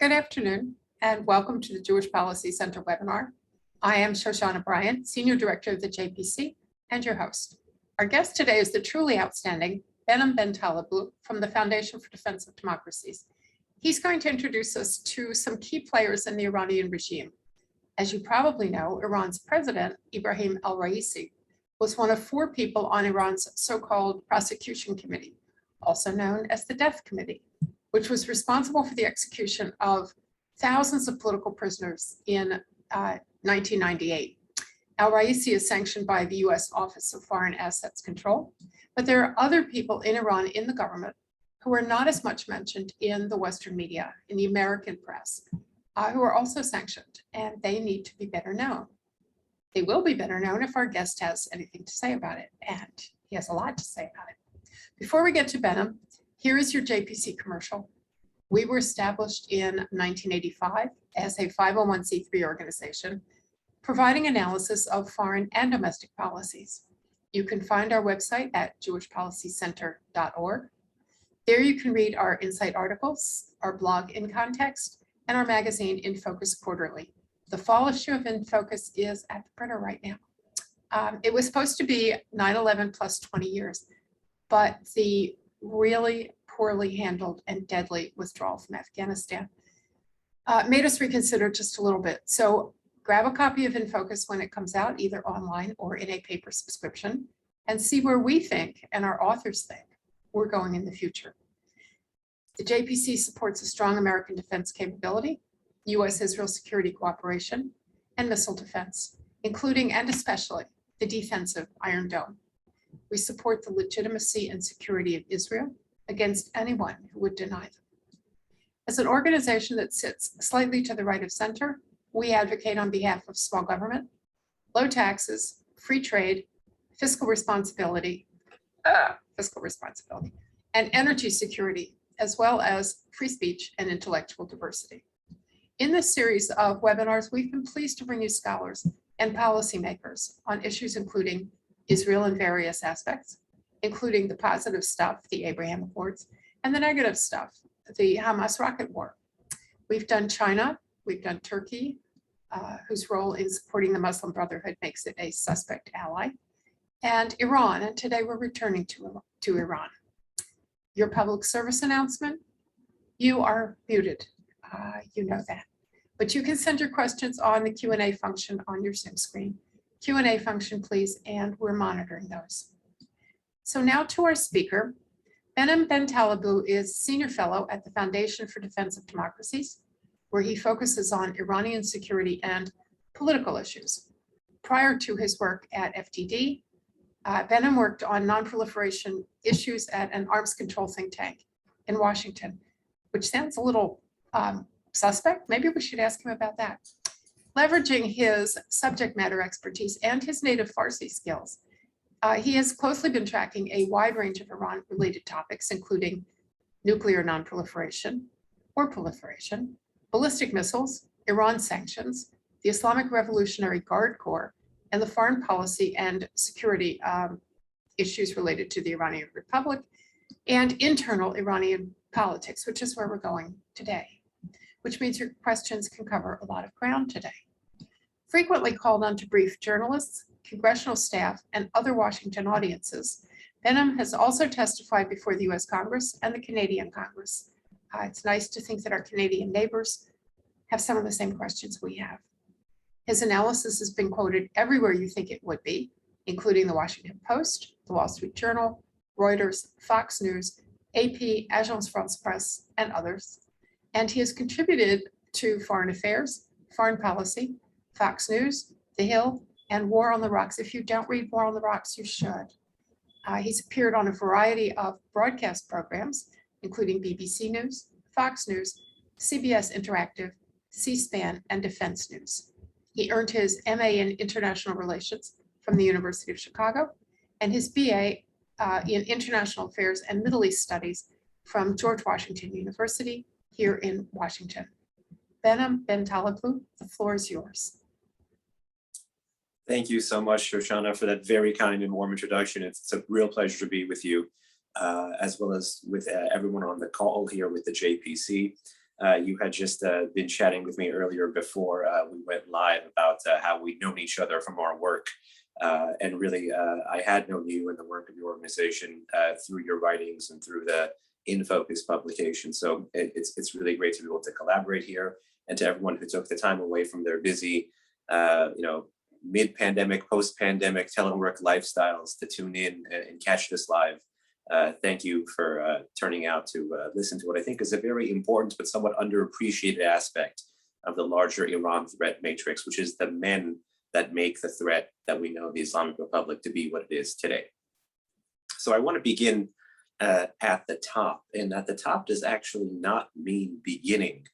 Good afternoon, and welcome to the Jewish Policy Center webinar. I am Shoshana Bryant, Senior Director of the JPC, and your host. Our guest today is the truly outstanding Behnam Ben Taleblu from the Foundation for Defense of Democracies. He's going to introduce us to some key players in the Iranian regime. As you probably know, Iran's President Ebrahim Raisi was one of 4 people on Iran's so-called prosecution committee, also known as the Death Committee, which was responsible for the execution of thousands of political prisoners in 1998. Raisi is sanctioned by the US Office of Foreign Assets Control, but there are other people in Iran in the government who are not as much mentioned in the Western media, in the American press, who are also sanctioned, and they need to be better known. They will be better known if our guest has anything to say about it, and he has a lot to say about it. Before we get to Behnam, here is your JPC commercial. We were established in 1985 as a 501c3 organization, providing analysis of foreign and domestic policies. You can find our website at jewishpolicycenter.org. There you can read our Insight articles, our blog In Context, and our magazine In Focus Quarterly. The fall issue of In Focus is at the printer right now. It was supposed to be 9/11 plus 20 years, but the really poorly handled and deadly withdrawal from Afghanistan made us reconsider just a little bit. So grab a copy of In Focus when it comes out, either online or in a paper subscription, and see where we think and our authors think we're going in the future. The JPC supports a strong American defense capability, US-Israel security cooperation, and missile defense, including and especially the defensive Iron Dome. We support the legitimacy and security of Israel against anyone who would deny them. As an organization that sits slightly to the right of center, we advocate on behalf of small government, low taxes, free trade, fiscal responsibility, and energy security, as well as free speech and intellectual diversity. In this series of webinars, we've been pleased to bring you scholars and policymakers on issues including Israel in various aspects, including the positive stuff, the Abraham Accords, and the negative stuff, the Hamas rocket war. We've done China, we've done Turkey, whose role in supporting the Muslim Brotherhood makes it a suspect ally, and Iran, and today we're returning to Iran. Your public service announcement, you are muted, you know that. But you can send your questions on the Q&A function on your Zoom screen. Q&A function, please, and we're monitoring those. So now to our speaker. Behnam Ben Taleblu is Senior Fellow at the Foundation for Defense of Democracies, where he focuses on Iranian security and political issues. Prior to his work at FDD, Behnam worked on non-proliferation issues at an arms control think tank in Washington, which sounds a little suspect. Maybe we should ask him about that. Leveraging his subject matter expertise and his native Farsi skills, he has closely been tracking a wide range of Iran-related topics, including nuclear non-proliferation or proliferation, ballistic missiles, Iran sanctions, the Islamic Revolutionary Guard Corps, and the foreign policy and security issues related to the Iranian Republic and internal Iranian politics, which is where we're going today, which means your questions can cover a lot of ground today. Frequently called on to brief journalists, congressional staff, and other Washington audiences, Behnam has also testified before the US Congress and the Canadian Congress. It's nice to think that our Canadian neighbors have some of the same questions we have. His analysis has been quoted everywhere you think it would be, including the Washington Post, the Wall Street Journal, Reuters, Fox News, AP, Agence France-Presse, and others. And he has contributed to Foreign Affairs, Foreign Policy, Fox News, The Hill, and War on the Rocks. If you don't read War on the Rocks, you should. He's appeared on a variety of broadcast programs, including BBC News, Fox News, CBS Interactive, C-SPAN, and Defense News. He earned his MA in International Relations from the University of Chicago and his BA in International Affairs and Middle East Studies from George Washington University here in Washington. Behnam Ben Taleblu, the floor is yours. Thank you so much, Shoshana, for that very kind and warm introduction. It's a real pleasure to be with you, as well as with everyone on the call here with the JPC. You had just been chatting with me earlier before we went live about how we've known each other from our work. And really, I had known you and the work of your organization through your writings and through the In Focus publication. So it's really great to be able to collaborate here, and to everyone who took the time away from their busy, mid-pandemic, post-pandemic telework lifestyles to tune in and catch this live. Thank you for turning out to listen to what I think is a very important but somewhat underappreciated aspect of the larger Iran threat matrix, which is the men that make the threat that we know the Islamic Republic to be what it is today. So I want to begin at the top, and at the top does actually not mean beginning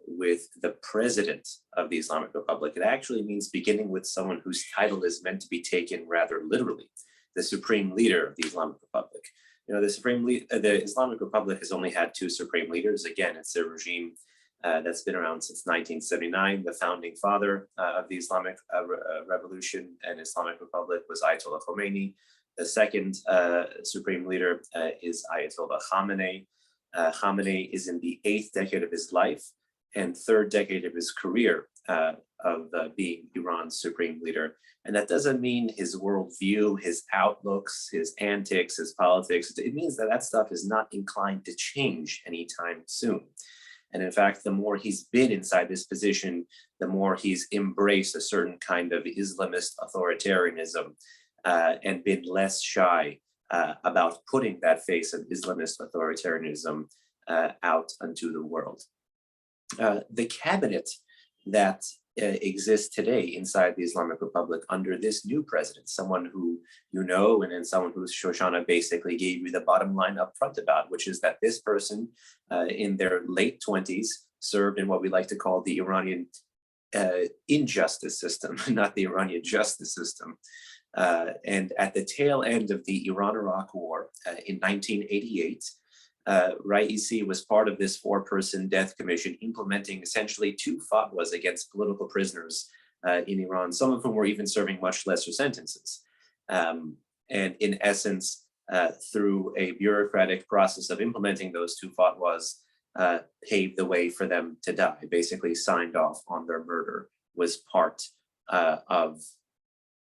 with the president of the Islamic Republic. It actually means beginning with someone whose title is meant to be taken rather literally, the supreme leader of the Islamic Republic. You know, the Islamic Republic has only had two supreme leaders. Again, it's a regime that's been around since 1979. The founding father of the Islamic Revolution and Islamic Republic was Ayatollah Khomeini. The second supreme leader is Ayatollah Khamenei. Khamenei is in the 8th decade of his life and 3rd decade of his career of being Iran's supreme leader. And that doesn't mean his worldview, his outlooks, his antics, his politics. It means that that stuff is not inclined to change anytime soon. And in fact, the more he's been inside this position, the more he's embraced a certain kind of Islamist authoritarianism and been less shy about putting that face of Islamist authoritarianism out onto the world. The cabinet that exists today inside the Islamic Republic under this new president, someone who you know, and then someone who Shoshana basically gave you the bottom line up front about, which is that this person in their late 20s served in what we like to call the Iranian injustice system, not the Iranian justice system. And at the tail end of the Iran-Iraq War in 1988, Raisi was part of this 4-person death commission implementing essentially 2 fatwas against political prisoners in Iran, some of whom were even serving much lesser sentences. And in essence, through a bureaucratic process of implementing those 2 fatwas, paved the way for them to die, basically signed off on their murder, was part of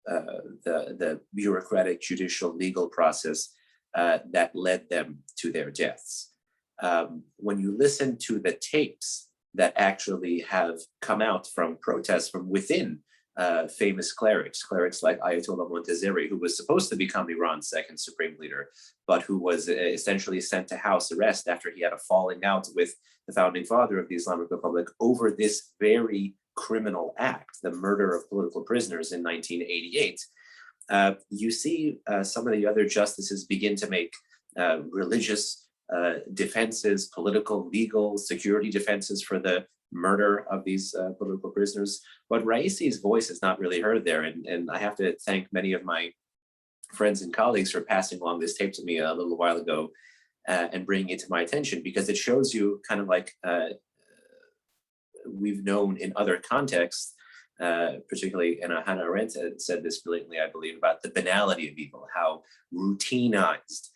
the bureaucratic judicial legal process that led them to their deaths. When you listen to the tapes that actually have come out from protests from within famous clerics like Ayatollah Montazeri, who was supposed to become Iran's 2nd supreme leader, but who was essentially sent to house arrest after he had a falling out with the founding father of the Islamic Republic over this very criminal act, the murder of political prisoners in 1988. You see some of the other justices begin to make religious defenses, political, legal, security defenses for the murder of these political prisoners. But Raisi's voice is not really heard there. And I have to thank many of my friends and colleagues for passing along this tape to me a little while ago and bringing it to my attention, because it shows you kind of like we've known in other contexts, particularly, and Hannah Arendt said this brilliantly, I believe, about the banality of evil, how routinized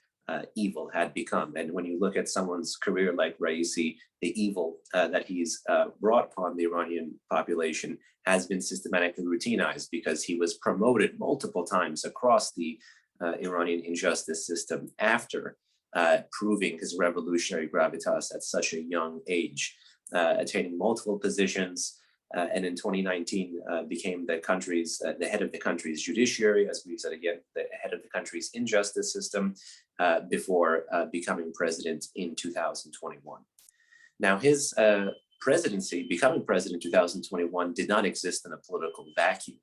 evil had become. And when you look at someone's career like Raisi, the evil that he's brought upon the Iranian population has been systematically routinized, because he was promoted multiple times across the Iranian injustice system after proving his revolutionary gravitas at such a young age, attaining multiple positions, and in 2019 became the country's, the head of the country's judiciary, as we said again, the head of the country's injustice system, before becoming president in 2021. Now his presidency, becoming president in 2021, did not exist in a political vacuum.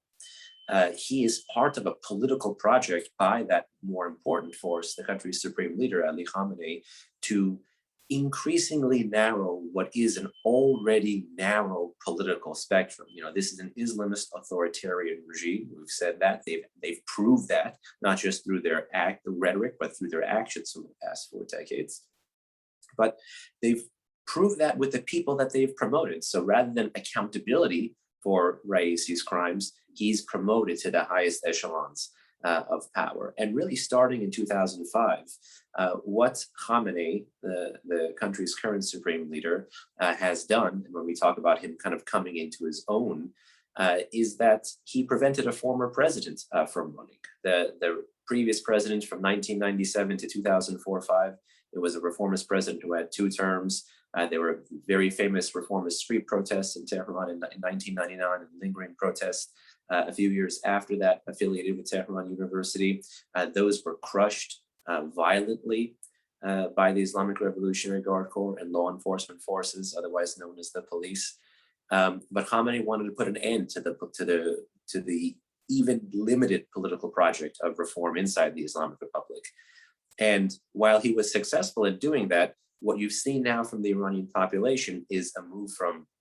He is part of a political project by that more important force, the country's supreme leader, Ali Khamenei, to increasingly narrow what is an already narrow political spectrum. You know, this is an Islamist authoritarian regime. We've said that. They've proved that, not just through their rhetoric, but through their actions over the past 4 decades. But they've proved that with the people that they've promoted. So rather than accountability for Raisi's crimes, he's promoted to the highest echelons. of power. And really starting in 2005, what Khamenei, the country's current supreme leader, has done, and when we talk about him kind of coming into his own, is that he prevented a former president from running. The previous president from 1997 to 2004-5, it was a reformist president who had 2 terms. There were very famous reformist street protests in Tehran in 1999 and lingering protests a few years after that affiliated with Tehran University. Those were crushed violently by the Islamic Revolutionary Guard Corps and law enforcement forces, otherwise known as the police. But Khamenei wanted to put an end to the even limited political project of reform inside the Islamic Republic. And while he was successful in doing that, what you've seen now from the Iranian population is a move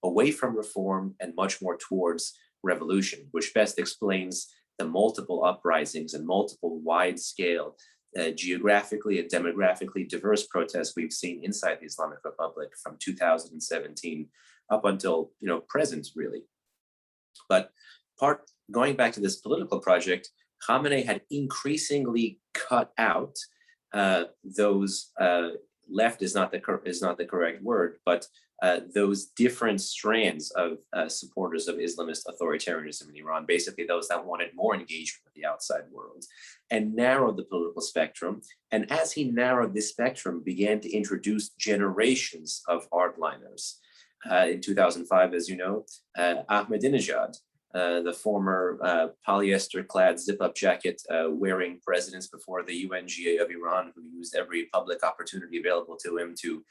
away from reform and much more towards revolution, which best explains the multiple uprisings and multiple wide-scale, geographically and demographically diverse protests we've seen inside the Islamic Republic from 2017 up until present, really. But going back to this political project, Khamenei had increasingly cut out those left is not the correct word, but those different strands of supporters of Islamist authoritarianism in Iran, basically those that wanted more engagement with the outside world, and narrowed the political spectrum. And as he narrowed this spectrum, began to introduce generations of hardliners. In 2005, as you know, Ahmadinejad, the former polyester-clad zip-up jacket wearing presidents before the UNGA of Iran, who used every public opportunity available to him to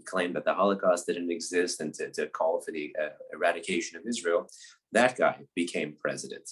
claim that the Holocaust didn't exist and to call for the eradication of Israel, that guy became president.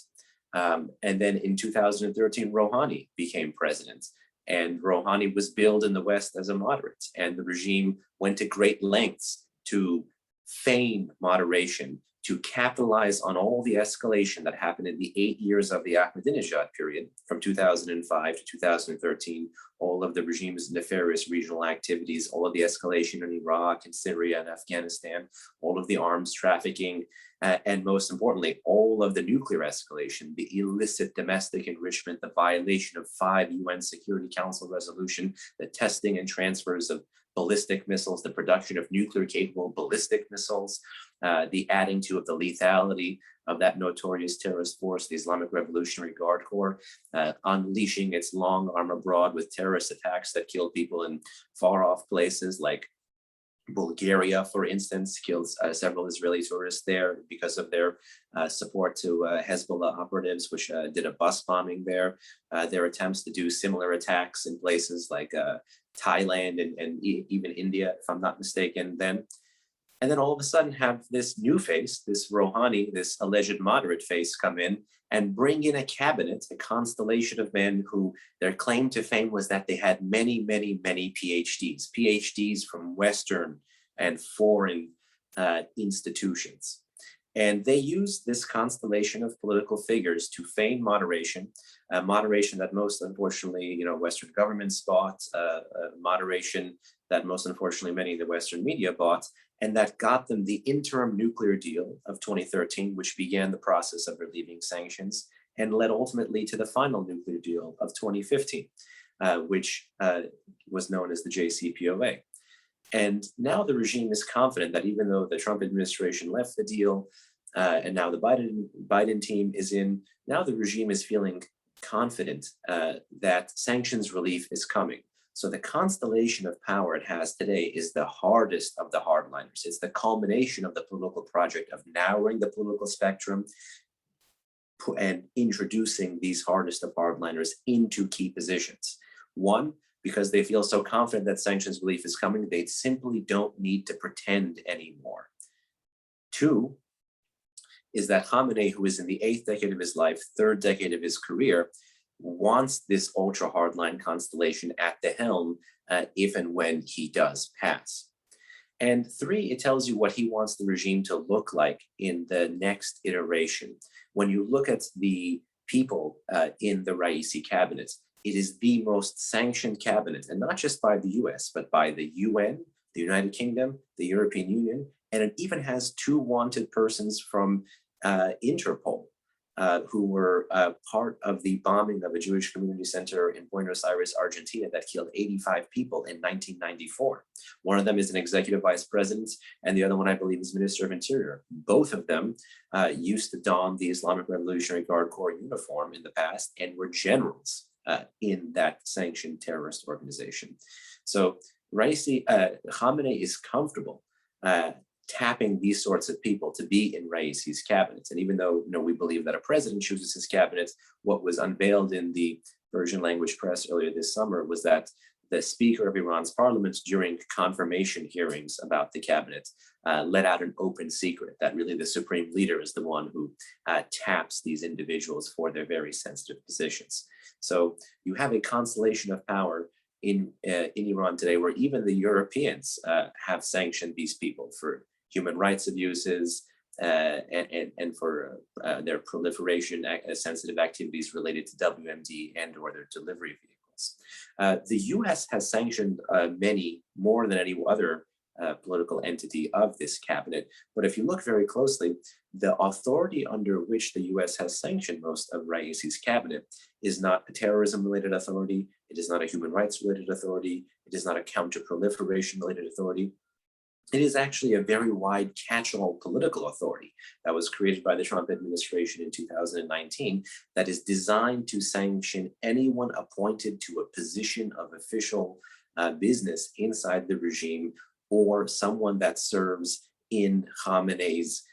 And then in 2013, Rouhani became president. And Rouhani was billed in the West as a moderate. And the regime went to great lengths to feign moderation, to capitalize on all the escalation that happened in the 8 years of the Ahmadinejad period, from 2005 to 2013, all of the regime's nefarious regional activities, all of the escalation in Iraq and Syria and Afghanistan, all of the arms trafficking, and most importantly, all of the nuclear escalation, the illicit domestic enrichment, the violation of 5 UN Security Council resolution, the testing and transfers of ballistic missiles, the production of nuclear-capable ballistic missiles, the adding to of the lethality of that notorious terrorist force, the Islamic Revolutionary Guard Corps, unleashing its long arm abroad with terrorist attacks that killed people in far-off places like Bulgaria, for instance, killed several Israeli tourists there because of their support to Hezbollah operatives, which did a bus bombing there. Their attempts to do similar attacks in places like Thailand and even India, if I'm not mistaken, then. And then all of a sudden have this new face, this Rouhani, this alleged moderate face come in and bring in a cabinet, a constellation of men who their claim to fame was that they had many, many, many PhDs from Western and foreign institutions. And they use this constellation of political figures to feign moderation, moderation that most unfortunately, Western governments bought, moderation that most unfortunately many of the Western media bought, and that got them the interim nuclear deal of 2013, which began the process of relieving sanctions and led ultimately to the final nuclear deal of 2015, which was known as the JCPOA. And now the regime is confident that even though the Trump administration left the deal and now the Biden team is in, now the regime is feeling confident that sanctions relief is coming. So the constellation of power it has today is the hardest of the hardliners. It's the culmination of the political project of narrowing the political spectrum and introducing these hardest of hardliners into key positions. One, because they feel so confident that sanctions relief is coming, they simply don't need to pretend anymore. Two, is that Khamenei, who is in the 8th decade of his life, 3rd decade of his career, wants this ultra hardline constellation at the helm if and when he does pass. And 3, it tells you what he wants the regime to look like in the next iteration. When you look at the people in the Raisi cabinet, it is the most sanctioned cabinet, and not just by the US, but by the UN, the United Kingdom, the European Union, and it even has 2 wanted persons from Interpol. who were part of the bombing of a Jewish community center in Buenos Aires, Argentina, that killed 85 people in 1994. One of them is an executive vice president, and the other one, I believe, is Minister of Interior. Both of them used to don the Islamic Revolutionary Guard Corps uniform in the past and were generals in that sanctioned terrorist organization. So Khamenei is comfortable tapping these sorts of people to be in Raisi's cabinet. And even though we believe that a president chooses his cabinet, what was unveiled in the Persian language press earlier this summer was that the Speaker of Iran's parliament, during confirmation hearings about the cabinet, let out an open secret that really the supreme leader is the one who taps these individuals for their very sensitive positions. So you have a constellation of power in Iran today, where even the Europeans have sanctioned these people for human rights abuses and for their proliferation sensitive activities related to WMD and or their delivery vehicles. The US has sanctioned many, more than any other political entity of this cabinet. But if you look very closely, the authority under which the US has sanctioned most of Raisi's cabinet is not a terrorism-related authority. It is not a human rights-related authority. It is not a counter-proliferation-related authority. It is actually a very wide catch-all political authority that was created by the Trump administration in 2019 that is designed to sanction anyone appointed to a position of official business inside the regime or someone that serves in Khamenei's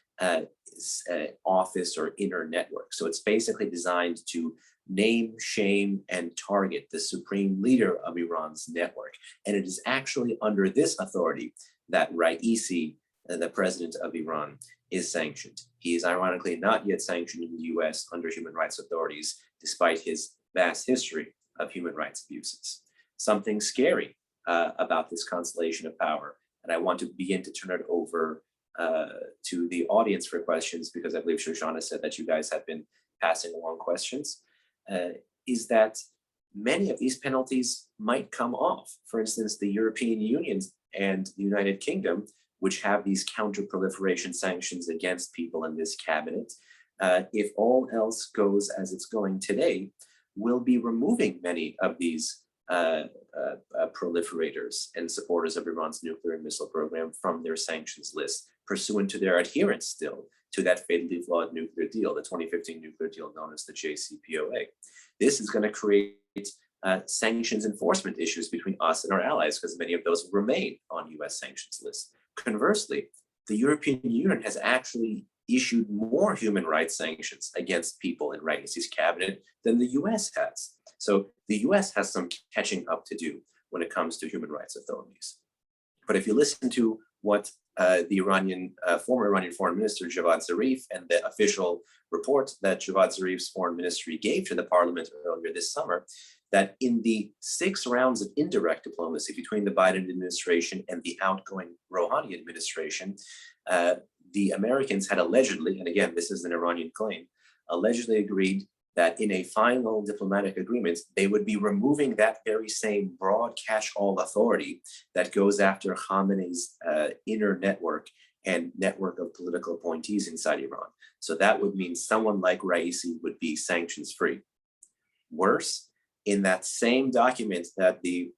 office or inner network. So it's basically designed to name, shame, and target the supreme leader of Iran's network. And it is actually under this authority that Raisi, the president of Iran, is sanctioned. He is ironically not yet sanctioned in the US under human rights authorities, despite his vast history of human rights abuses. Something scary about this constellation of power. And I want to begin to turn it over to the audience for questions, because I believe Shoshana said that you guys have been passing along questions, is that many of these penalties might come off. For instance, the European Union and the United Kingdom, which have these counter-proliferation sanctions against people in this cabinet, if all else goes as it's going today, will be removing many of these proliferators and supporters of Iran's nuclear and missile program from their sanctions list, pursuant to their adherence still to that fatally flawed nuclear deal, the 2015 nuclear deal known as the JCPOA. This is going to create sanctions enforcement issues between us and our allies, because many of those will remain on US sanctions lists. Conversely, the European Union has actually issued more human rights sanctions against people in Raisi's cabinet than the US has. So the US has some catching up to do when it comes to human rights authorities. But if you listen to what the former Iranian foreign minister Javad Zarif and the official report that Javad Zarif's foreign ministry gave to the parliament earlier this summer, that in the 6 rounds of indirect diplomacy between the Biden administration and the outgoing Rouhani administration, the Americans had allegedly, and again, this is an Iranian claim, allegedly agreed that in a final diplomatic agreement, they would be removing that very same broad catch-all authority that goes after Khamenei's inner network and network of political appointees inside Iran. So that would mean someone like Raisi would be sanctions-free. Worse, in that same document that the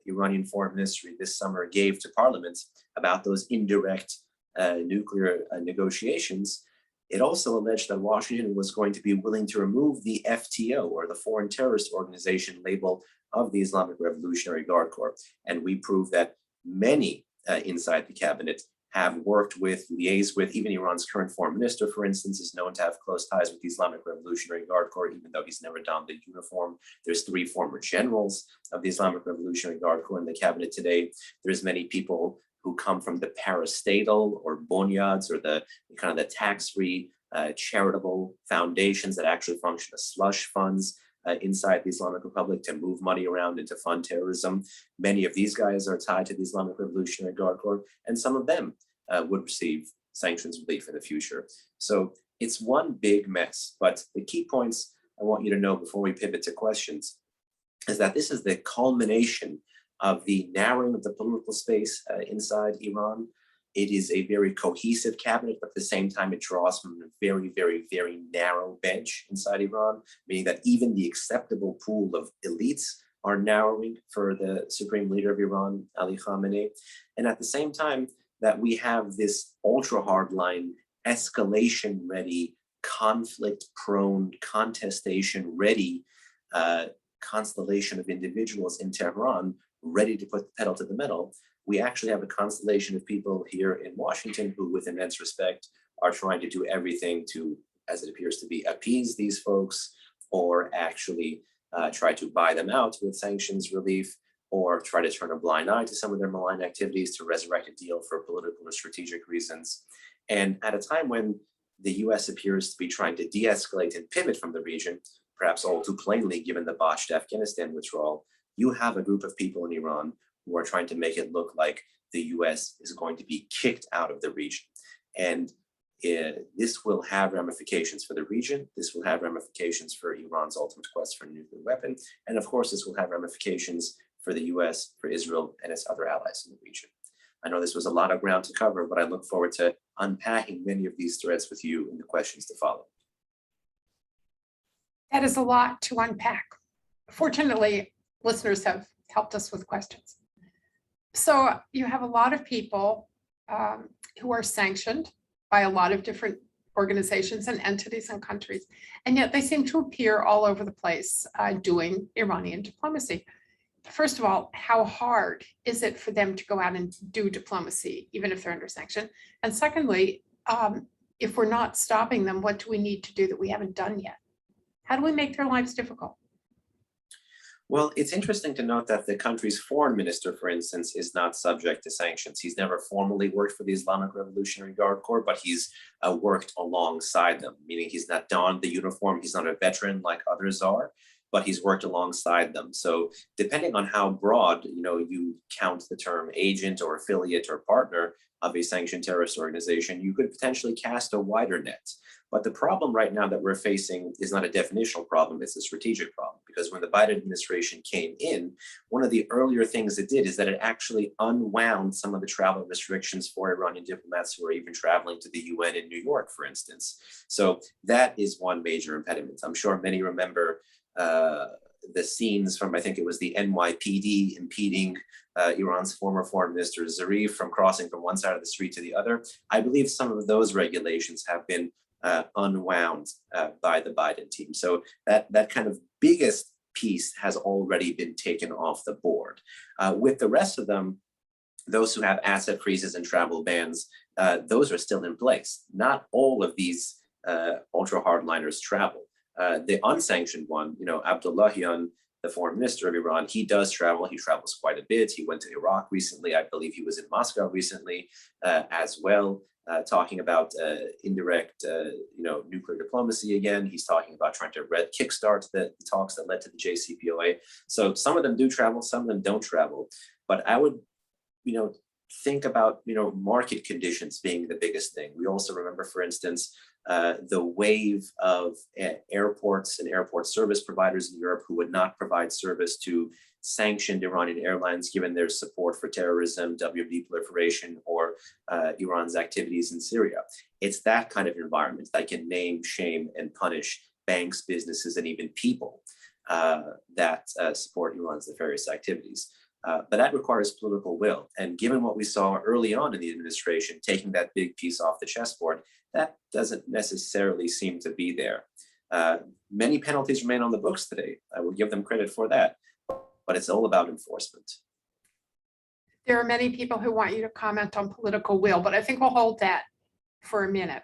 Iranian foreign ministry this summer gave to parliament about those indirect nuclear negotiations, it also alleged that Washington was going to be willing to remove the FTO, or the Foreign Terrorist Organization label, of the Islamic Revolutionary Guard Corps. And we proved that many inside the cabinet have worked with, liaised with, even Iran's current foreign minister, for instance, is known to have close ties with the Islamic Revolutionary Guard Corps, even though he's never donned the uniform. There's 3 former generals of the Islamic Revolutionary Guard Corps in the cabinet today. There's many people who come from the parastatal or bonyads, or the kind of the tax-free charitable foundations that actually function as slush funds inside the Islamic Republic to move money around and to fund terrorism. Many of these guys are tied to the Islamic Revolutionary Guard Corps, and some of them would receive sanctions relief in the future. So it's one big mess. But the key points I want you to know before we pivot to questions is that this is the culmination of the narrowing of the political space inside Iran. It is a very cohesive cabinet, but at the same time, it draws from a very, very, very narrow bench inside Iran, meaning that even the acceptable pool of elites are narrowing for the supreme leader of Iran, Ali Khamenei. And at the same time, that we have this ultra hardline, escalation ready, conflict prone, contestation ready constellation of individuals in Tehran ready to put the pedal to the metal. We actually have a constellation of people here in Washington who, with immense respect, are trying to do everything to, as it appears to be, appease these folks, or actually try to buy them out with sanctions relief, or try to turn a blind eye to some of their malign activities to resurrect a deal for political or strategic reasons. And at a time when the US appears to be trying to de-escalate and pivot from the region, perhaps all too plainly given the botched Afghanistan withdrawal, you have a group of people in Iran who are trying to make it look like the US is going to be kicked out of the region. And this will have ramifications for the region. This will have ramifications for Iran's ultimate quest for a nuclear weapon. And of course, this will have ramifications for the US, for Israel, and its other allies in the region. I know this was a lot of ground to cover, but I look forward to unpacking many of these threads with you in the questions to follow. That is a lot to unpack. Fortunately, listeners have helped us with questions. So you have a lot of people who are sanctioned by a lot of different organizations and entities and countries, and yet they seem to appear all over the place doing Iranian diplomacy. First of all, how hard is it for them to go out and do diplomacy, even if they're under sanction? And secondly, if we're not stopping them, what do we need to do that we haven't done yet? How do we make their lives difficult? Well, it's interesting to note that the country's foreign minister, for instance, is not subject to sanctions. He's never formally worked for the Islamic Revolutionary Guard Corps, but he's worked alongside them, meaning he's not donned the uniform. He's not a veteran like others are, but he's worked alongside them. So depending on how broad, you count the term agent or affiliate or partner of a sanctioned terrorist organization, you could potentially cast a wider net. But the problem right now that we're facing is not a definitional problem, it's a strategic problem. Because when the Biden administration came in, one of the earlier things it did is that it actually unwound some of the travel restrictions for Iranian diplomats who are even traveling to the UN in New York, for instance. So that is one major impediment. I'm sure many remember the scenes from, I think it was the NYPD impeding Iran's former foreign minister Zarif from crossing from one side of the street to the other. I believe some of those regulations have been unwound by the Biden team. So that kind of biggest piece has already been taken off the board. With the rest of them, those who have asset freezes and travel bans, those are still in place. Not all of these ultra hardliners travel. The unsanctioned one, Abdullahian, the foreign minister of Iran, he does travel. He travels quite a bit. He went to Iraq recently. I believe he was in Moscow recently as well, talking about indirect, nuclear diplomacy again. He's talking about trying to kickstart the talks that led to the JCPOA. So some of them do travel, some of them don't travel. But I would, think about, market conditions being the biggest thing. We also remember, for instance, the wave of airports and airport service providers in Europe who would not provide service to sanctioned Iranian airlines given their support for terrorism, WMD proliferation, or Iran's activities in Syria. It's that kind of environment that can name, shame, and punish banks, businesses, and even people that support Iran's nefarious activities. But that requires political will. And given what we saw early on in the administration, taking that big piece off the chessboard, that doesn't necessarily seem to be there. Many penalties remain on the books today. I will give them credit for that, but it's all about enforcement. There are many people who want you to comment on political will, but I think we'll hold that for a minute.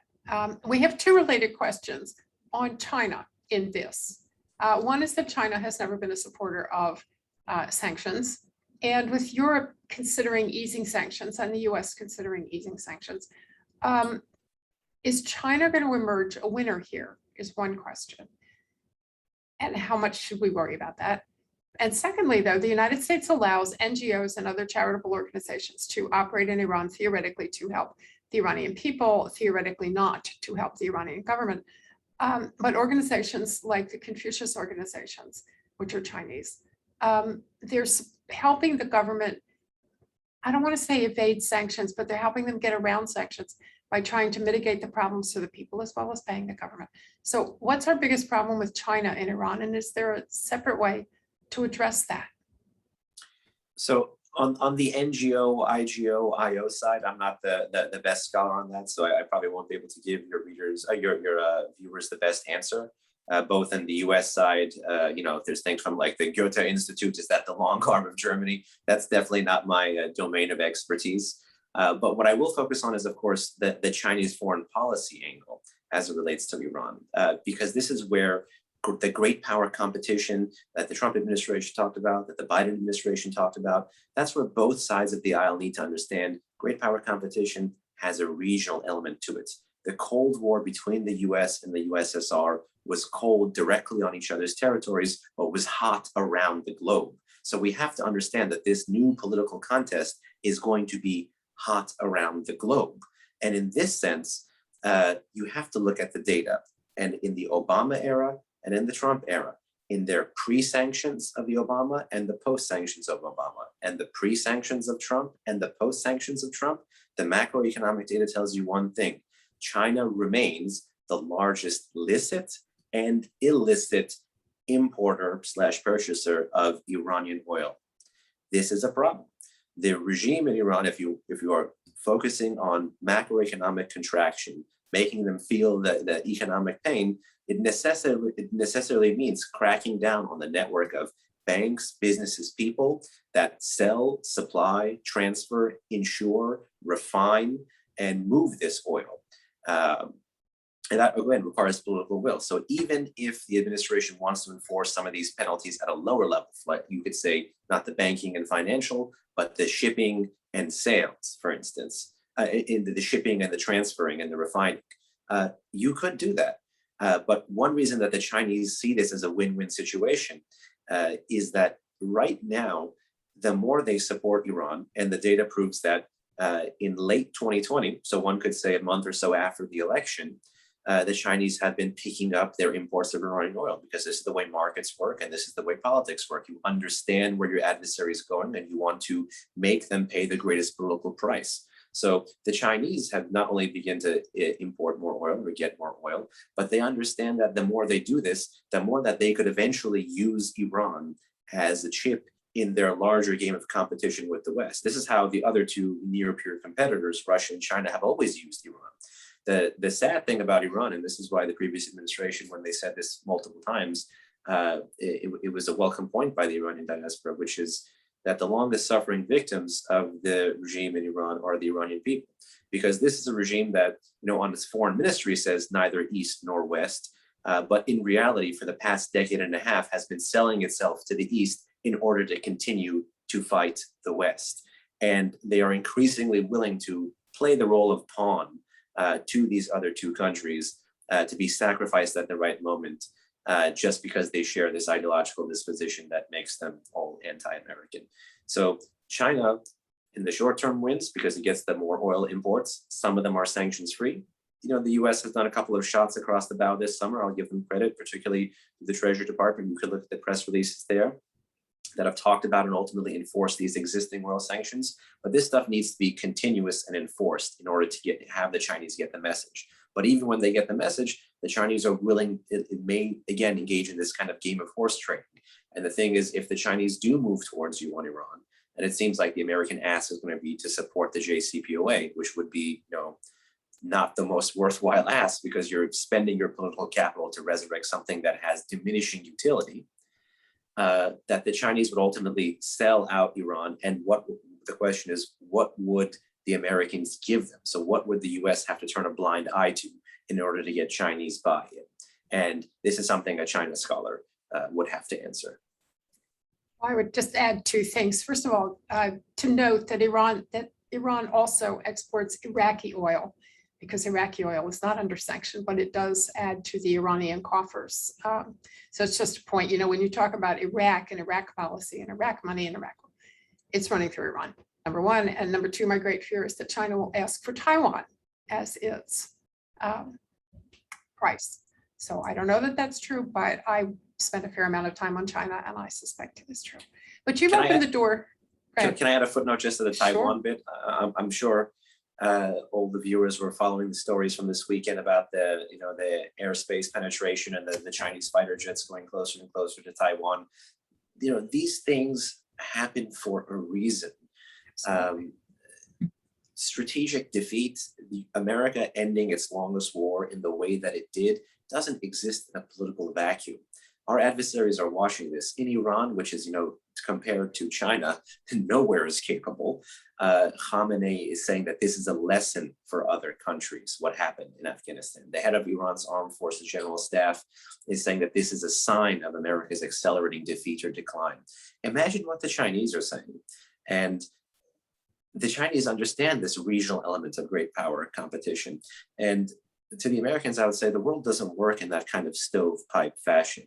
We have two related questions on China in this. One is that China has never been a supporter of sanctions. And with Europe considering easing sanctions and the US considering easing sanctions, is China going to emerge a winner here is one question. And how much should we worry about that? And secondly, though, the United States allows NGOs and other charitable organizations to operate in Iran theoretically to help the Iranian people, theoretically not to help the Iranian government. But organizations like the Confucius organizations, which are Chinese, they're helping the government I don't want to say evade sanctions, but they're helping them get around sanctions by trying to mitigate the problems to the people as well as paying the government. So what's our biggest problem with China and Iran? And is there a separate way to address that? So on the NGO, IGO, IO side, I'm not the best scholar on that, so I probably won't be able to give your readers, your viewers the best answer. Both in the US side, there's things from like the Goethe Institute, is that the long arm of Germany? That's definitely not my domain of expertise. But what I will focus on is, of course, the Chinese foreign policy angle as it relates to Iran, because this is where the great power competition that the Trump administration talked about, that the Biden administration talked about, that's where both sides of the aisle need to understand great power competition has a regional element to it. The Cold War between the US and the USSR was cold directly on each other's territories, but was hot around the globe. So we have to understand that this new political contest is going to be hot around the globe. And in this sense, you have to look at the data. And in the Obama era and in the Trump era, in their pre-sanctions of the Obama and the post-sanctions of Obama, and the pre-sanctions of Trump and the post-sanctions of Trump, the macroeconomic data tells you one thing: China remains the largest licit and illicit importer / purchaser of Iranian oil. This is a problem. The regime in Iran, if you are focusing on macroeconomic contraction, making them feel the economic pain, it necessarily means cracking down on the network of banks, businesses, people that sell, supply, transfer, insure, refine, and move this oil. And that, again, requires political will. So even if the administration wants to enforce some of these penalties at a lower level, like you could say, not the banking and financial, but the shipping and sales, for instance, in the shipping and the transferring and the refining, you could do that. But one reason that the Chinese see this as a win-win situation is that right now, the more they support Iran, and the data proves that in late 2020, so one could say a month or so after the election, the Chinese have been picking up their imports of Iranian oil, because this is the way markets work and this is the way politics work. You understand where your adversary is going and you want to make them pay the greatest political price. So the Chinese have not only begun to import more oil or get more oil, but they understand that the more they do this, the more that they could eventually use Iran as a chip in their larger game of competition with the West. This is how the other two near-peer competitors, Russia and China, have always used Iran. The sad thing about Iran, and this is why the previous administration, when they said this multiple times, it was a welcome point by the Iranian diaspora, which is that the longest suffering victims of the regime in Iran are the Iranian people. Because this is a regime that, on its foreign ministry says neither East nor West, but in reality, for the past decade and a half, has been selling itself to the East in order to continue to fight the West. And they are increasingly willing to play the role of pawn to these other two countries to be sacrificed at the right moment, just because they share this ideological disposition that makes them all anti-American. So China, in the short term, wins because it gets the more oil imports. Some of them are sanctions free. The US has done a couple of shots across the bow this summer. I'll give them credit, particularly the Treasury Department. You could look at the press releases there that have talked about and ultimately enforce these existing oil sanctions. But this stuff needs to be continuous and enforced in order to have the Chinese get the message. But even when they get the message, the Chinese are willing, it may again engage in this kind of game of horse trading. And the thing is, if the Chinese do move towards you on Iran, and it seems like the American ask is going to be to support the JCPOA, which would be, not the most worthwhile ask, because you're spending your political capital to resurrect something that has diminishing utility, that the Chinese would ultimately sell out Iran. And what the question is, what would the Americans give them? So what would the US have to turn a blind eye to in order to get Chinese buy-in? And this is something a China scholar would have to answer. I would just add two things. First of all, to note that Iran also exports Iraqi oil, because Iraqi oil is not under sanction, but it does add to the Iranian coffers. So it's just a point, when you talk about Iraq and Iraq policy and Iraq money and Iraq, it's running through Iran, number one. And number two, my great fear is that China will ask for Taiwan as its price. So I don't know that that's true, but I spent a fair amount of time on China and I suspect it is true. But you've opened the door. Can I add a footnote just to the Taiwan bit? I'm sure all the viewers were following the stories from this weekend about the airspace penetration and the Chinese fighter jets going closer and closer to Taiwan. These things happen for a reason. Strategic defeat, America ending its longest war in the way that it did, doesn't exist in a political vacuum. Our adversaries are watching this. In Iran, which is, compared to China, nowhere is capable. Khamenei is saying that this is a lesson for other countries, what happened in Afghanistan. The head of Iran's Armed Forces General Staff is saying that this is a sign of America's accelerating defeat or decline. Imagine what the Chinese are saying. And the Chinese understand this regional element of great power competition. And to the Americans, I would say the world doesn't work in that kind of stovepipe fashion.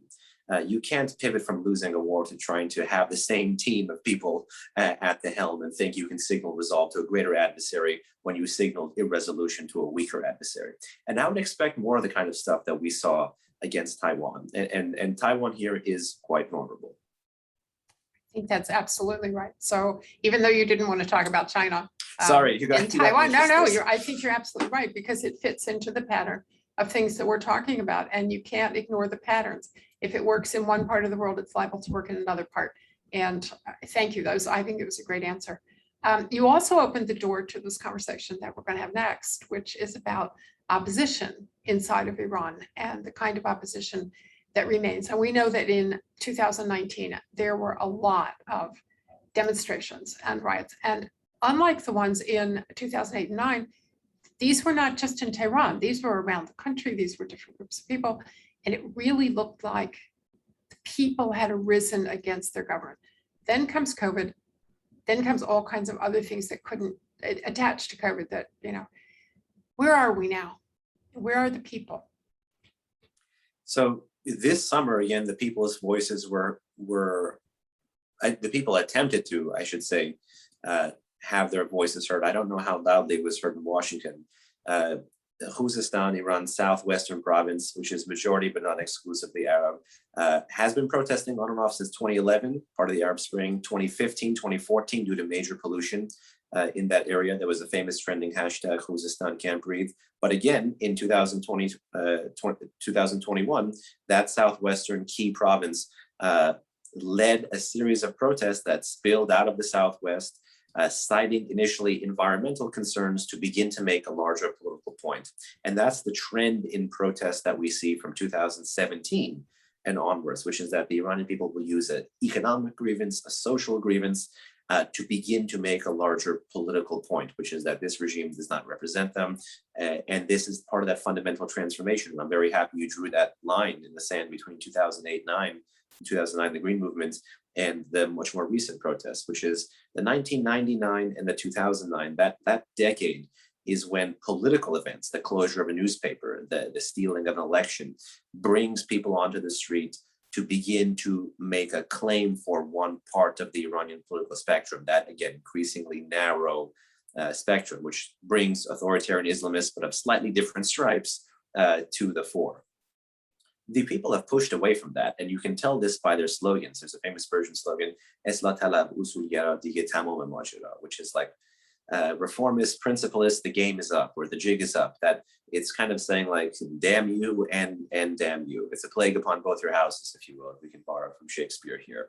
You can't pivot from losing a war to trying to have the same team of people at the helm and think you can signal resolve to a greater adversary when you signal irresolution to a weaker adversary. And I would expect more of the kind of stuff that we saw against Taiwan. And Taiwan here is quite vulnerable. I think that's absolutely right. So even though you didn't want to talk about China, sorry, you got in Taiwan. No, I think you're absolutely right, because it fits into the pattern of things that we're talking about, and you can't ignore the patterns. If it works in one part of the world, it's liable to work in another part. And thank you. I think it was a great answer. You also opened the door to this conversation that we're going to have next, which is about opposition inside of Iran and the kind of opposition that remains. And we know that in 2019, there were a lot of demonstrations and riots. And unlike the ones in 2008 and 9, these were not just in Tehran. These were around the country. These were different groups of people. And it really looked like the people had arisen against their government. Then comes COVID. Then comes all kinds of other things that couldn't attach to COVID that, where are we now? Where are the people? So this summer, again, the people's voices were the people attempted to, I should say, have their voices heard. I don't know how loudly it was heard in Washington. Khuzestan, Iran's southwestern province, which is majority but not exclusively Arab, has been protesting on and off since 2011, part of the Arab Spring, 2015, 2014, due to major pollution in that area. There was a famous trending hashtag, Khuzestan can't breathe. But again, in 2021, that southwestern key province led a series of protests that spilled out of the southwest, citing initially environmental concerns to begin to make a larger political point. And that's the trend in protests that we see from 2017 and onwards, which is that the Iranian people will use an economic grievance, a social grievance, to begin to make a larger political point, which is that this regime does not represent them. And this is part of that fundamental transformation. And I'm very happy you drew that line in the sand between 2008-9, 2009, the Green Movement, and the much more recent protests, which is the 1999 and the 2009. That decade is when political events, the closure of a newspaper, the stealing of an election, brings people onto the street to begin to make a claim for one part of the Iranian political spectrum, that again, increasingly narrow spectrum, which brings authoritarian Islamists, but of slightly different stripes, to the fore. The people have pushed away from that, and you can tell this by their slogans. There's a famous Persian slogan, "Eslah talab usulgara dige tamam majra," which is like, reformist, principalist, the game is up, or the jig is up. That it's kind of saying like, damn you and damn you. It's a plague upon both your houses, if you will, if we can borrow from Shakespeare here.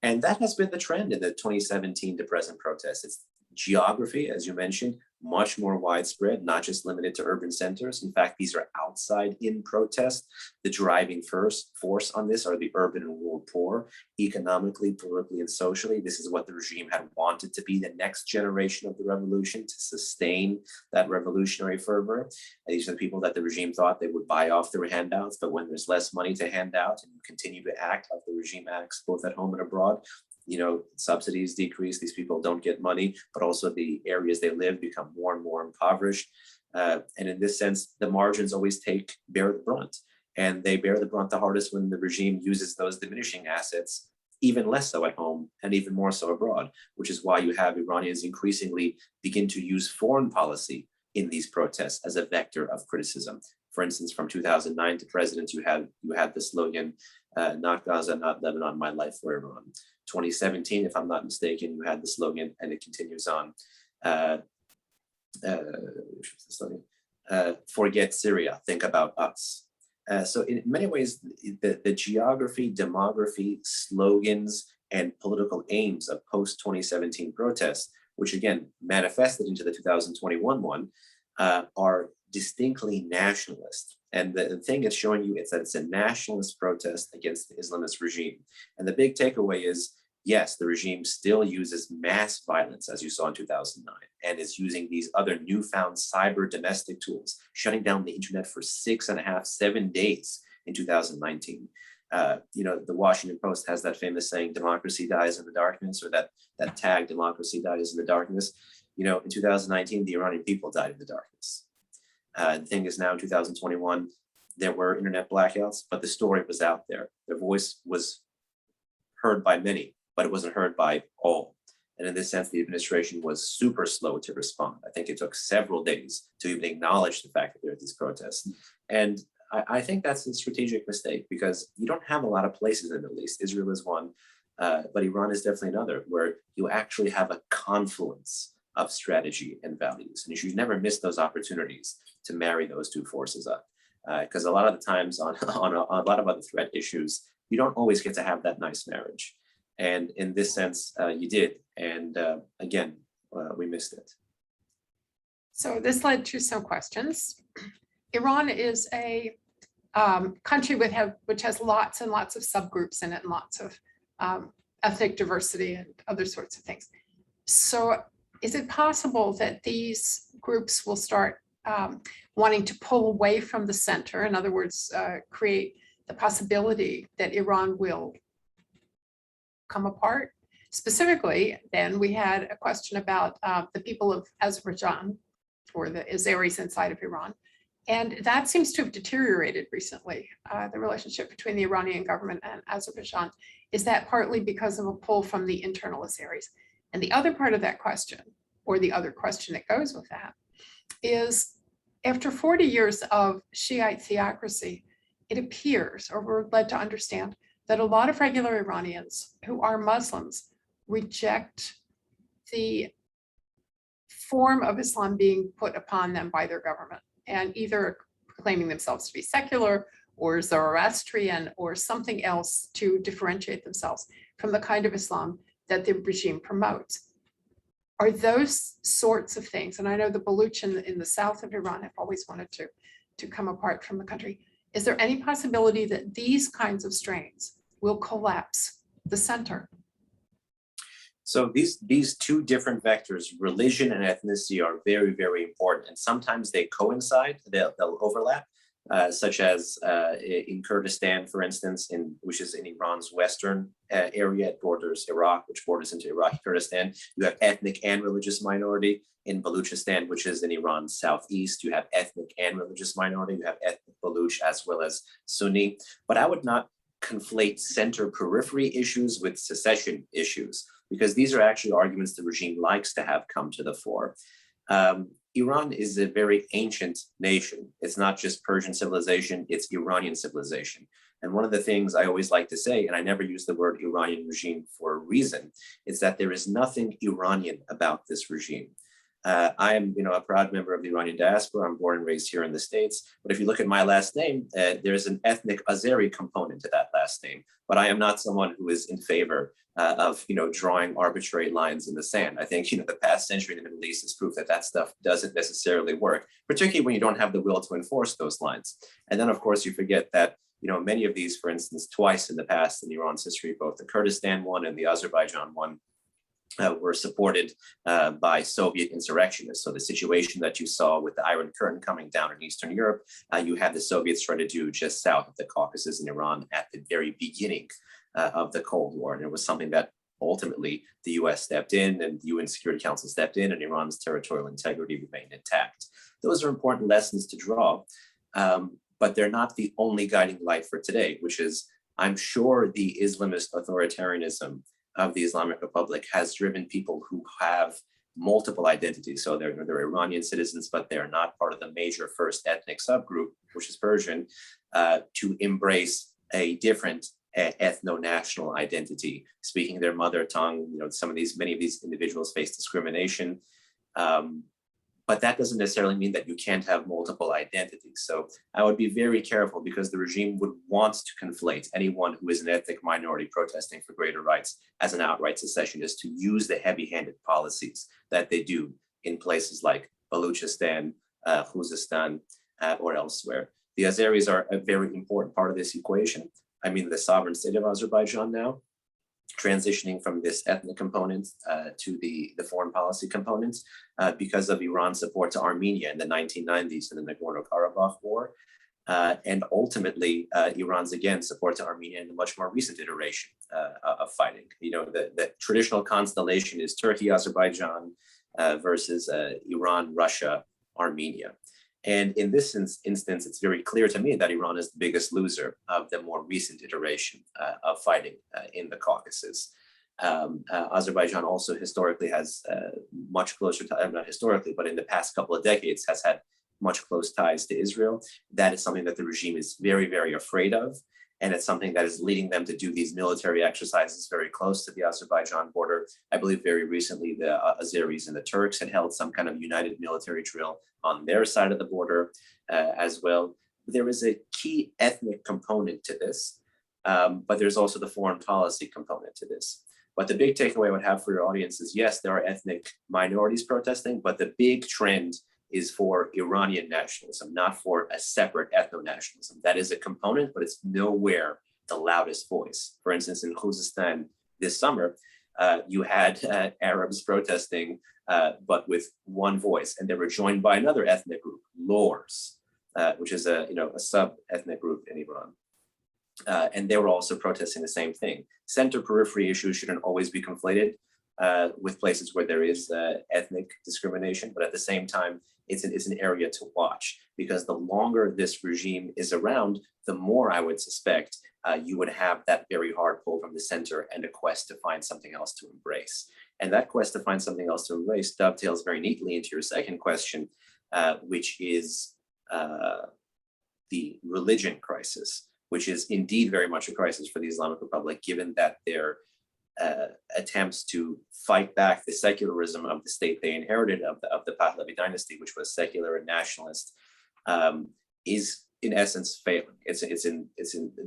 And that has been the trend in the 2017 to present protests. It's geography, as you mentioned, much more widespread, not just limited to urban centers. In fact, these are outside in protest. The driving force on this are the urban and rural poor, economically, politically, and socially. This is what the regime had wanted to be the next generation of the revolution, to sustain that revolutionary fervor. And these are the people that the regime thought they would buy off their handouts, but when there's less money to hand out and you continue to act like the regime acts, both at home and abroad, subsidies decrease, these people don't get money, but also the areas they live become more and more impoverished. And in this sense, the margins always bear the brunt. And they bear the brunt the hardest when the regime uses those diminishing assets, even less so at home and even more so abroad, which is why you have Iranians increasingly begin to use foreign policy in these protests as a vector of criticism. For instance, from 2009 to president, you had the slogan, not Gaza, not Lebanon, my life for Iran. 2017, if I'm not mistaken, you had the slogan, and it continues on, forget Syria, think about us. So in many ways, the geography, demography, slogans, and political aims of post-2017 protests, which again manifested into the 2021 one, are distinctly nationalist. And the thing it's showing you is that it's a nationalist protest against the Islamist regime. And the big takeaway is, yes, the regime still uses mass violence, as you saw in 2009, and is using these other newfound cyber domestic tools, shutting down the internet for 6.5, 7 days in 2019. The Washington Post has that famous saying, democracy dies in the darkness, or that tag, democracy dies in the darkness. In 2019, the Iranian people died in the darkness. The thing is, now in 2021, there were internet blackouts, but the story was out there. Their voice was heard by many, but it wasn't heard by all. And in this sense, the administration was super slow to respond. I think it took several days to even acknowledge the fact that there are these protests. And I think that's a strategic mistake, because you don't have a lot of places in the Middle East. Israel is one, but Iran is definitely another, where you actually have a confluence of strategy and values. And you should never miss those opportunities to marry those two forces up. Because a lot of the times on a lot of other threat issues, you don't always get to have that nice marriage. And in this sense, you did. And again, we missed it. So this led to some questions. Iran is a country which has lots and lots of subgroups in it, and lots of ethnic diversity and other sorts of things. So is it possible that these groups will start wanting to pull away from the center? In other words, create the possibility that Iran will come apart? Specifically, then we had a question about the people of Azerbaijan, or the Azeris inside of Iran. And that seems to have deteriorated recently, the relationship between the Iranian government and Azerbaijan. Is that partly because of a pull from the internal Azeris? And the other part of that question, or the other question that goes with that, is after 40 years of Shiite theocracy, it appears, or we're led to understand, that a lot of regular Iranians who are Muslims reject the form of Islam being put upon them by their government, and either proclaiming themselves to be secular or Zoroastrian or something else to differentiate themselves from the kind of Islam that the regime promotes. Are those sorts of things, and I know the Baluch in the south of Iran have always wanted to come apart from the country. Is there any possibility that these kinds of strains will collapse the center? So these two different vectors, religion and ethnicity, are very, very important. And sometimes they coincide, they'll overlap, such as in Kurdistan, for instance, which is in Iran's western area. It borders Iraq, which borders into Iraqi Kurdistan. You have ethnic and religious minority. In Baluchistan, which is in Iran's southeast, you have ethnic and religious minority. You have ethnic Baluch as well as Sunni. But I would not conflate center-periphery issues with secession issues, because these are actually arguments the regime likes to have come to the fore. Iran is a very ancient nation. It's not just Persian civilization, it's Iranian civilization. And one of the things I always like to say, and I never use the word Iranian regime for a reason, is that there is nothing Iranian about this regime. I am, a proud member of the Iranian diaspora. I'm born and raised here in the States. But if you look at my last name, there's an ethnic Azeri component to that last name. But I am not someone who is in favor of, drawing arbitrary lines in the sand. I think, the past century in the Middle East is proof that that stuff doesn't necessarily work, particularly when you don't have the will to enforce those lines. And then, of course, you forget that, many of these, for instance, twice in the past in Iran's history, both the Kurdistan one and the Azerbaijan one, were supported by Soviet insurrectionists. So the situation that you saw with the Iron Curtain coming down in Eastern Europe, you had the Soviets try to do just south of the Caucasus in Iran at the very beginning of the Cold War. And it was something that ultimately the US stepped in, and the UN Security Council stepped in, and Iran's territorial integrity remained intact. Those are important lessons to draw, but they're not the only guiding light for today, which is, I'm sure the Islamist authoritarianism of the Islamic Republic has driven people who have multiple identities. So they're Iranian citizens, but they're not part of the major first ethnic subgroup, which is Persian, to embrace a different ethno-national identity, speaking their mother tongue. Many of these individuals face discrimination. But that doesn't necessarily mean that you can't have multiple identities. So I would be very careful, because the regime would want to conflate anyone who is an ethnic minority protesting for greater rights as an outright secessionist, to use the heavy-handed policies that they do in places like Baluchistan, Khuzestan, or elsewhere. The Azeris are a very important part of this equation. I mean, the sovereign state of Azerbaijan now, transitioning from this ethnic component to the foreign policy component because of Iran's support to Armenia in the 1990s in the Nagorno-Karabakh War. And ultimately, Iran's, again, support to Armenia in the much more recent iteration of fighting. The traditional constellation is Turkey, Azerbaijan versus Iran, Russia, Armenia. And in this instance, it's very clear to me that Iran is the biggest loser of the more recent iteration of fighting in the Caucasus. Azerbaijan also historically has much closer, not historically, but in the past couple of decades has had much close ties to Israel. That is something that the regime is very, very afraid of. And it's something that is leading them to do these military exercises very close to the Azerbaijan border. I believe very recently the Azeris and the Turks had held some kind of united military drill on their side of the border as well. There is a key ethnic component to this, but there's also the foreign policy component to this. But the big takeaway I would have for your audience is, yes, there are ethnic minorities protesting, but the big trend is for Iranian nationalism, not for a separate ethno-nationalism. That is a component, but it's nowhere the loudest voice. For instance, in Khuzestan this summer, you had Arabs protesting, but with one voice, and they were joined by another ethnic group, Lors, which is a sub-ethnic group in Iran. And they were also protesting the same thing. Center-periphery issues shouldn't always be conflated with places where there is ethnic discrimination, but at the same time, it's an area to watch, because the longer this regime is around, the more I would suspect you would have that very hard pull from the center and a quest to find something else to embrace. And that quest to find something else to embrace dovetails very neatly into your second question, which is the religion crisis, which is indeed very much a crisis for the Islamic Republic, given that their attempts to fight back the secularism of the state they inherited of the Pahlavi dynasty, which was secular and nationalist, is in essence failing.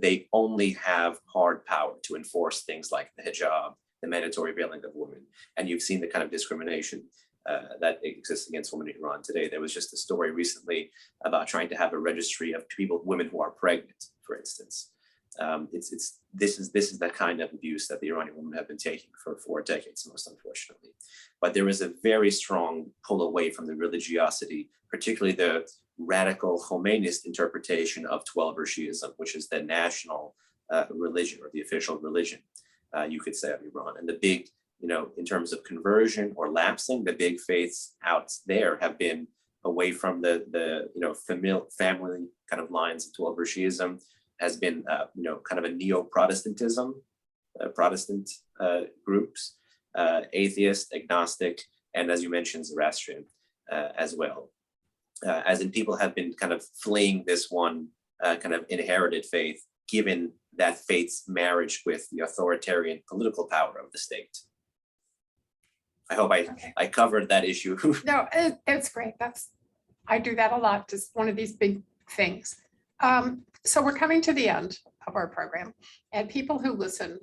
They only have hard power to enforce things like the hijab, the mandatory veiling of women, and you've seen the kind of discrimination that exists against women in Iran today. There was just a story recently about trying to have a registry of women who are pregnant, for instance. This is the kind of abuse that the Iranian women have been taking for 4 decades, most unfortunately. But there is a very strong pull away from the religiosity, particularly the radical Khomeinist interpretation of Twelver Shiism, which is the national religion, or the official religion, you could say, of Iran. And the big, in terms of conversion or lapsing, the big faiths out there have been away from the family kind of lines of Twelver Shiism, has been, kind of a neo-Protestantism, Protestant groups, atheist, agnostic, and as you mentioned, Zoroastrian as well. As in, people have been kind of fleeing this one kind of inherited faith, given that faith's marriage with the authoritarian political power of the state. I hope I covered that issue. No, it's great. I do that a lot, just one of these big things. So we're coming to the end of our program, and people who listen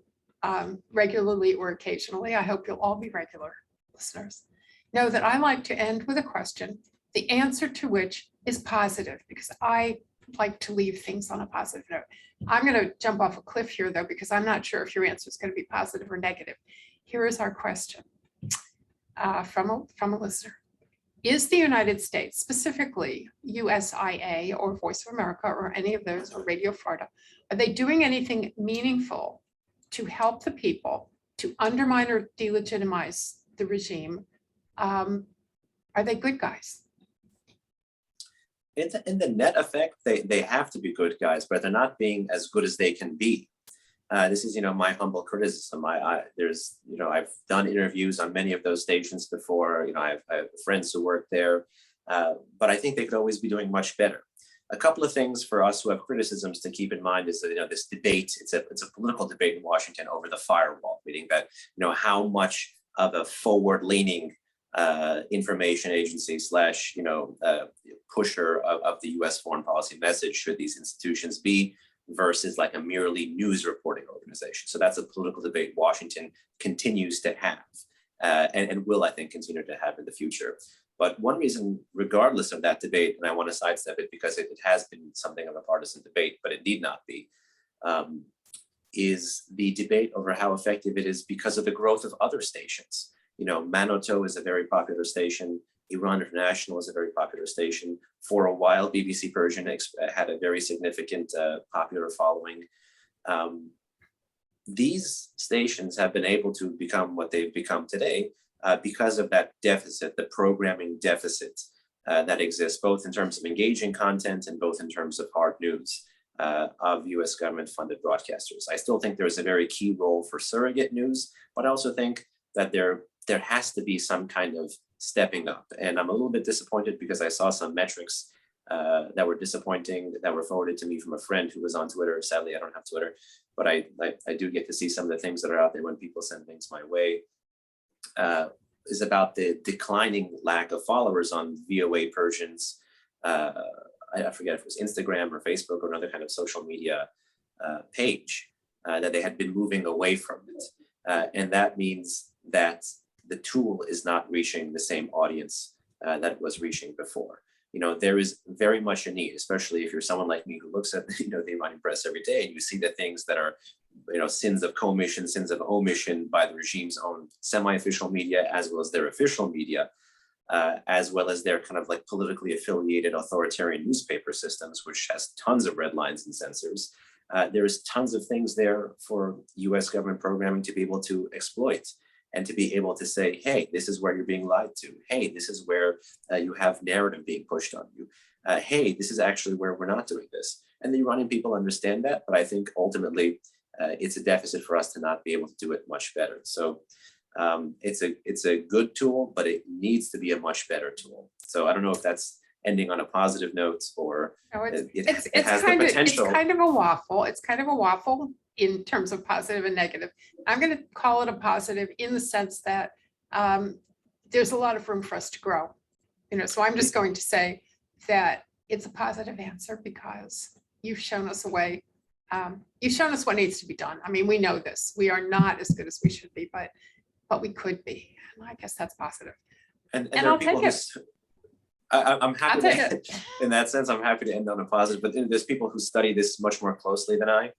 regularly or occasionally, I hope you'll all be regular listeners, know that I like to end with a question, the answer to which is positive, because I like to leave things on a positive note. I'm going to jump off a cliff here, though, because I'm not sure if your answer is going to be positive or negative. Here is our question from a listener. Is the United States, specifically USIA or Voice of America or any of those, or Radio Florida, are they doing anything meaningful to help the people, to undermine or delegitimize the regime? Are they good guys? In the net effect, they have to be good guys, but they're not being as good as they can be. This is, my humble criticism. I've done interviews on many of those stations before. I have friends who work there, but I think they could always be doing much better. A couple of things for us who have criticisms to keep in mind is that, this debate, it's a political debate in Washington over the firewall, meaning that, how much of a forward-leaning information agency slash, pusher of the U.S. foreign policy message should these institutions be versus like a merely news reporting organization. So that's a political debate Washington continues to have and will, I think, continue to have in the future. But one reason, regardless of that debate, and I want to sidestep it because it has been something of a partisan debate, but it need not be, is the debate over how effective it is because of the growth of other stations. Manoto is a very popular station. Iran International is a very popular station. For a while, BBC Persian had a very significant popular following. These stations have been able to become what they've become today because of that deficit, the programming deficit that exists, both in terms of engaging content and both in terms of hard news of US government-funded broadcasters. I still think there's a very key role for surrogate news, but I also think that there has to be some kind of stepping up. And I'm a little bit disappointed because I saw some metrics that were disappointing that were forwarded to me from a friend who was on Twitter. Sadly, I don't have Twitter, but I do get to see some of the things that are out there when people send things my way. Is about the declining lack of followers on VOA Persian's, I forget if it was Instagram or Facebook or another kind of social media page, that they had been moving away from it. And that means that the tool is not reaching the same audience that it was reaching before. There is very much a need, especially if you're someone like me who looks at the Iranian press every day and you see the things that are sins of commission, sins of omission by the regime's own semi-official media, as well as their official media, as well as their kind of like politically affiliated authoritarian newspaper systems, which has tons of red lines and censors. There's tons of things there for US government programming to be able to exploit and to be able to say, hey, this is where you're being lied to. Hey, this is where you have narrative being pushed on you. Hey, this is actually where we're not doing this. And the Iranian people understand that, but I think ultimately it's a deficit for us to not be able to do it much better. So it's a good tool, but it needs to be a much better tool. So I don't know if that's ending on a positive note or it has the potential. It's kind of a waffle. It's kind of a waffle in terms of positive and negative. I'm going to call it a positive in the sense that there's a lot of room for us to grow. So I'm just going to say that it's a positive answer because you've shown us a way. You've shown us what needs to be done. I mean, we know this. We are not as good as we should be, but we could be. And I guess that's positive. And I'll take it. I'm happy to, in that sense, I'm happy to end on a positive, but there's people who study this much more closely than I.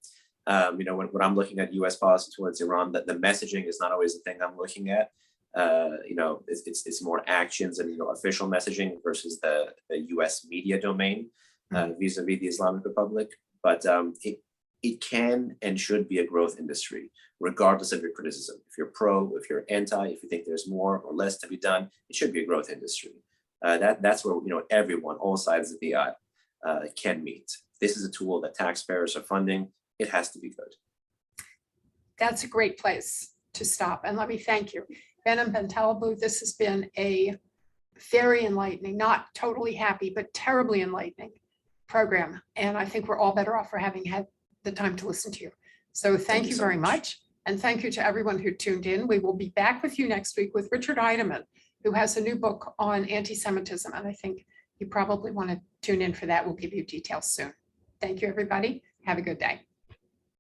When I'm looking at US policy towards Iran, that the messaging is not always the thing I'm looking at. It's more actions and official messaging versus the US media domain vis-a-vis the Islamic Republic. But it can and should be a growth industry, regardless of your criticism. If you're pro, if you're anti, if you think there's more or less to be done, it should be a growth industry. That's where everyone, all sides of the aisle, can meet. This is a tool that taxpayers are funding. It has to be good. That's a great place to stop. And let me thank you. Behnam Ben Taleblu, this has been a very enlightening, not totally happy, but terribly enlightening program. And I think we're all better off for having had the time to listen to you. So thank you very much. And thank you to everyone who tuned in. We will be back with you next week with Richard Eidemann, who has a new book on anti-Semitism. And I think you probably want to tune in for that. We'll give you details soon. Thank you, everybody. Have a good day.